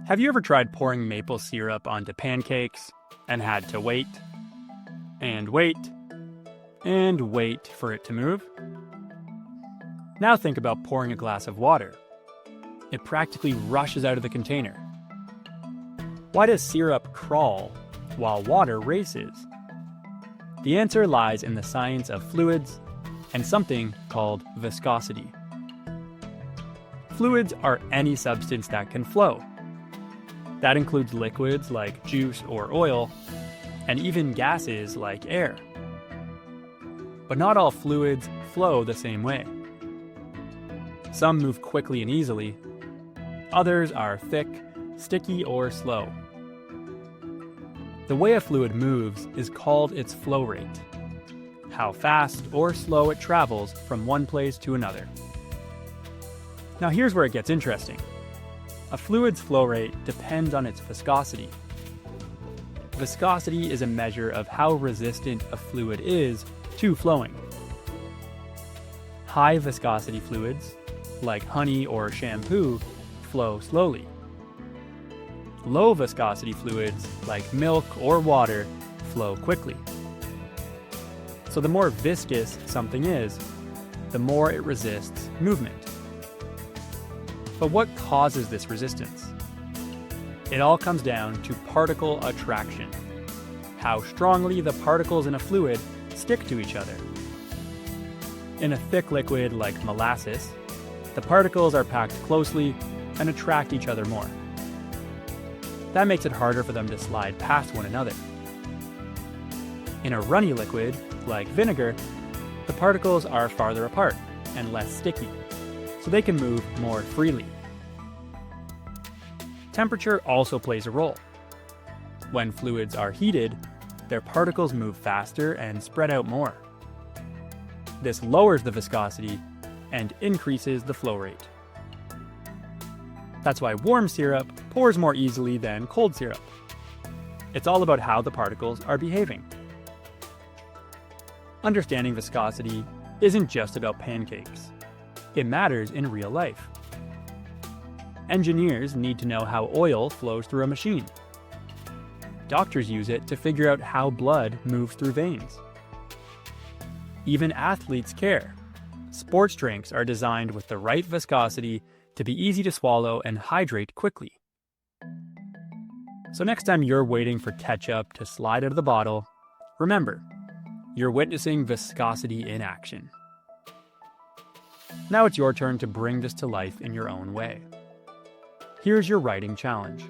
Have you ever tried pouring maple syrup onto pancakes and had to wait, and wait, and wait for it to move? Now think about pouring a glass of water. It practically rushes out of the container. Why does syrup crawl while water races? The answer lies in the science of fluids and something called viscosity. Fluids are any substance that can flow. That includes liquids like juice or oil, and even gases like air. But not all fluids flow the same way. Some move quickly and easily. Others are thick, sticky, or slow. The way a fluid moves is called its flow rate, how fast or slow it travels from one place to another. Now here's where it gets interesting. A fluid's flow rate depends on its viscosity. Viscosity is a measure of how resistant a fluid is to flowing. High viscosity fluids, like honey or shampoo, flow slowly. Low viscosity fluids, like milk or water, flow quickly. So the more viscous something is, the more it resists movement. But what causes this resistance? It all comes down to particle attraction, how strongly the particles in a fluid stick to each other. In a thick liquid like molasses, the particles are packed closely and attract each other more. That makes it harder for them to slide past one another. In a runny liquid, like vinegar, the particles are farther apart and less sticky, so they can move more freely. Temperature also plays a role. When fluids are heated, their particles move faster and spread out more. This lowers the viscosity and increases the flow rate. That's why warm syrup pours more easily than cold syrup. It's all about how the particles are behaving. Understanding viscosity isn't just about pancakes. It matters in real life. Engineers need to know how oil flows through a machine. Doctors use it to figure out how blood moves through veins. Even athletes care. Sports drinks are designed with the right viscosity to be easy to swallow and hydrate quickly. So next time you're waiting for ketchup to slide out of the bottle, remember, you're witnessing viscosity in action. Now it's your turn to bring this to life in your own way. Here's your writing challenge.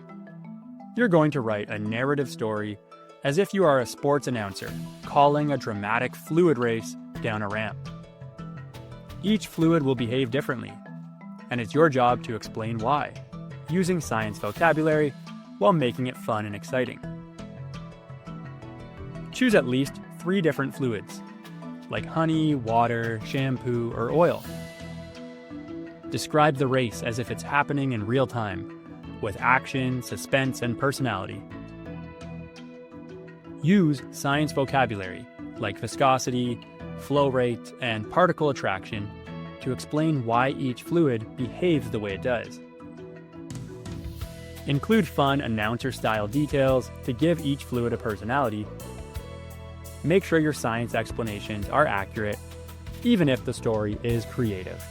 You're going to write a narrative story as if you are a sports announcer calling a dramatic fluid race down a ramp. Each fluid will behave differently, and it's your job to explain why, using science vocabulary while making it fun and exciting. Choose at least 3 different fluids, like honey, water, shampoo, or oil. Describe the race as if it's happening in real time, with action, suspense, and personality. Use science vocabulary, like viscosity, flow rate, and particle attraction, to explain why each fluid behaves the way it does. Include fun announcer-style details to give each fluid a personality. Make sure your science explanations are accurate, even if the story is creative.